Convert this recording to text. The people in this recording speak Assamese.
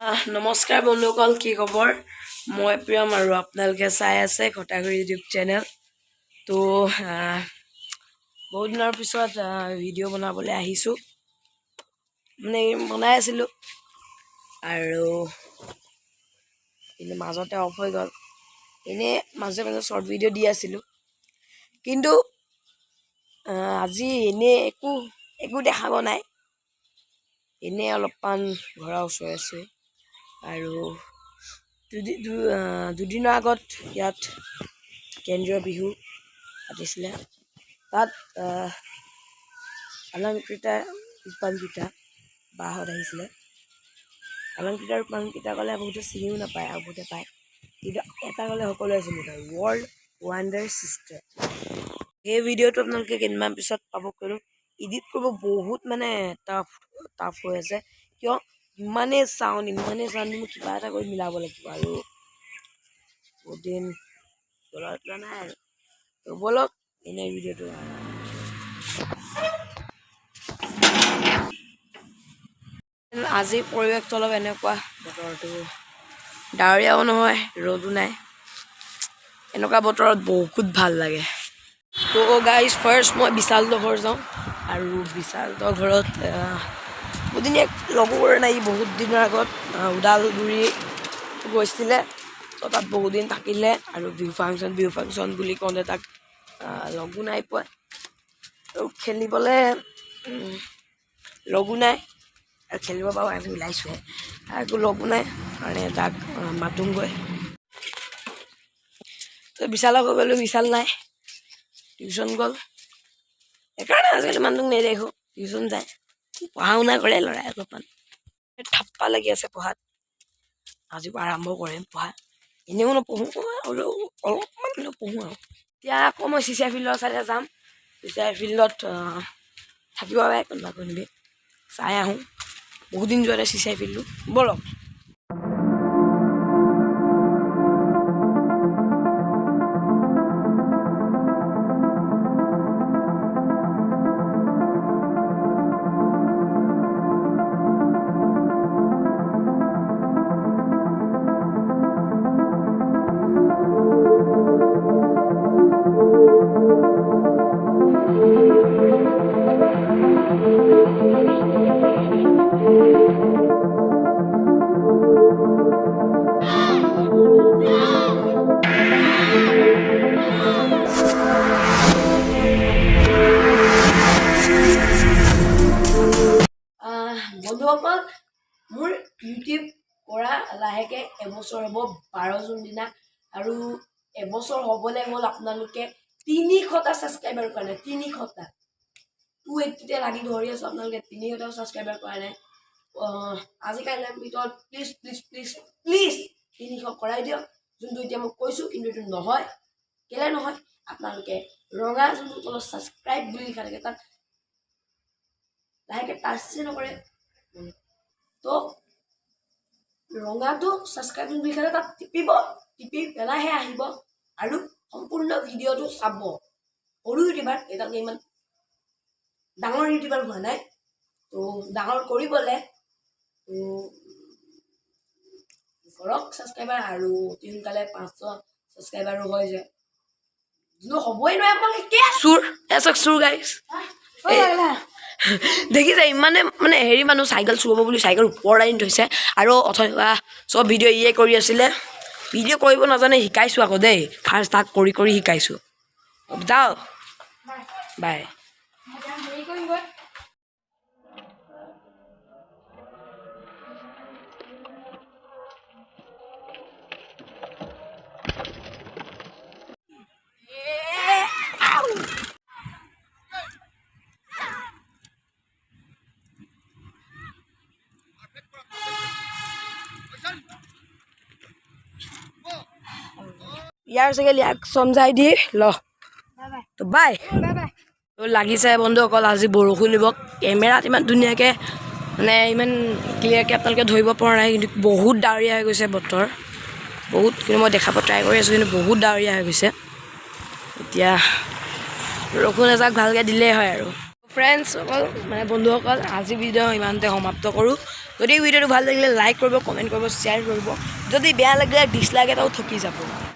নমস্কাৰ বন্ধুসকল, কি খবৰ? মই প্ৰিয়ম আৰু আপোনালোকে চাই আছে KHOTAKHUR ইউটিউব চেনেল। তো বহুত দিনৰ পিছত ভিডিঅ' বনাবলৈ আহিছোঁ, মানে বনাই আছিলোঁ আৰু কিন্তু মাজতে অফ হৈ গ'ল। এনেই মাজে মাজে শ্বৰ্ট ভিডিঅ' দি আছিলোঁ, কিন্তু আজি এনেই একো দেখাব নাই। এনেই অলপমান ঘৰৰ ওচৰে আছে আৰু দুদিনৰ আগত ইয়াত কেন্দ্ৰীয় বিহু পাতিছিলে। তাত অলংকৃতা ৰূপাংকিতা বাহঁত আহিছিলে। অলংকৃতা ৰূপাংকিতা ক'লে বহুতে চিনিও নাপায় আৰু বহুতে পায়, কিন্তু এটা ক'লে সকলোৱে চিনি পায়, ৱৰ্ল্ড ৱাণ্ডাৰ চিষ্টাৰ। সেই ভিডিঅ'টো আপোনালোকে কেইদিনমান পিছত পাব, কিয়নো এডিট কৰিব বহুত মানে টাফ হৈ আছে। কিয় ইমানেই চাউণ্ড মোৰ কিবা এটা কৰি মিলাব লাগিব আৰু বহুত দিন চলোৱা নাই আৰু। তো ব'লক এনেই ভিডিঅ'টো আজি পৰিৱেশটো অলপ এনেকুৱা, বতৰটো ডাৱৰীয়াও নহয় ৰ'দো নাই, এনেকুৱা বতৰত বহুত ভাল লাগে। তো গাইজ ফাৰ্ষ্ট মই বিশালহঁতৰ ঘৰ যাওঁ আৰু বিশালহঁতৰ ঘৰত বহুদিন লগৰ নাই, বহুত দিনৰ আগত ওদালগুৰি গৈছিলে। তো তাত বহুত দিন থাকিলে আৰু বিহু ফাংচন বুলি কওঁতে তাক লগো নাই পোৱা আৰু খেলিবলৈ লগো নাই, আৰু খেলিব পাৰোঁ আমি ওলাইছোঁহে, একো লগো নাই কাৰণে তাক মাতোঁগৈ। তো বিশালৰ ঘৰ গ'লোঁ, বিশাল নাই, টিউশ্যন গ'ল। সেইকাৰণে আজিকালি মানুহক নেদেখোঁ, টিউশ্যন যায়, পঢ়া শুনা কৰে ল'ৰাই অলপমান। ঠাপ্পা লাগি আছে পঢ়াত, আজিৰ পৰা আৰম্ভ কৰিম পঢ়া। এনেও নপঢ়োঁ, হ'লেও অলপমান হ'লেও পঢ়োঁ আৰু। এতিয়া আকৌ মই চিচিআই ফিল্ডৰ চাইডে যাম। চিচিআই ফিল্ডত থাকিব পাৰে কোনোবা চাই আহোঁ, বহুত দিন যোৱা নাই চিচিআই ফিল্ডটো। ব'লক। বন্ধুসকল, মোৰ ইউটিউব কৰা লাহেকৈ এবছৰ হ'ব 12 জুন দিনা, আৰু এবছৰ হ'বলৈ হ'ল আপোনালোকে 300টা ছাবস্ক্ৰাইবাৰ কৰা নাই। 300টা 280তে লাগি ধৰি আছোঁ, আপোনালোকে 300টা ছাবস্ক্ৰাইবাৰ কৰা নাই। আজি কাইলৈৰ ভিতৰত প্লিজ 300 কৰাই দিয়ক, যোনটো এতিয়া মই কৈছোঁ, কিন্তু এইটো নহয়। কেলৈ নহয়? আপোনালোকে ৰঙা যোনটো তলত ছাবস্ক্ৰাইব বুলি লিখা থাকে তাত লাহেকৈ টাচে নকৰে। তো ৰঙাটো ছাবস্ক্ৰাইব বুলি লিখা থাকে তাত টিপি পেলাইহে আহিব আৰু সম্পূৰ্ণ ভিডিঅ'টো চাব। সৰু ইউটিউবাৰ, এতিয়ালৈকে ইমান ডাঙৰ ইউটিউবাৰ হোৱা নাই, তো ডাঙৰ কৰিবলৈ কৰক ছাবস্ক্ৰাইবাৰ, আৰু অতি সোনকালে 500 ছাবস্ক্ৰাইবাৰো হৈ যায়, কিন্তু হ'বই নোৱাৰে আপোনালোকে। চুৰ গাইজ দেখিছে, ইমানে মানে হেৰি মানুহ চাইকেল চুব বুলি চাইকেল ওপৰত আনি থৈছে, আৰু অথবা চব ভিডিঅ' ইয়ে কৰি আছিলে। ভিডিঅ' কৰিব নাজানে, শিকাইছোঁ আকৌ দেই, ফাৰ্ষ্ট তাক কৰি শিকাইছোঁ। যাওক, বাই। ইয়াৰ চাগে ইয়াক চমজাই দি তো বাই। তো লাগিছে বন্ধুসকল, আজি বৰষুণ দিব। কেমেৰাত ইমান ধুনীয়াকৈ মানে ইমান ক্লিয়াৰকৈ আপোনালোকে ধৰিব পৰা নাই, কিন্তু বহুত ডাৱৰীয়া হৈ গৈছে বতৰ, বহুত। কিন্তু মই দেখাব ট্ৰাই কৰি আছোঁ, কিন্তু বহুত ডাৱৰীয়া হৈ গৈছে। এতিয়া বৰষুণ এজাক ভালকৈ দিলেই হয় আৰু। ফ্ৰেণ্ডছসকল, মানে বন্ধুসকল, আজি ভিডিঅ' ইমানতে সমাপ্ত কৰোঁ। যদি ভিডিঅ'টো ভাল লাগিলে লাইক কৰিব, কমেণ্ট কৰিব, শ্বেয়াৰ কৰিব। যদি বেয়া লাগিলে ডিছলাইক এটাও থকি যাব।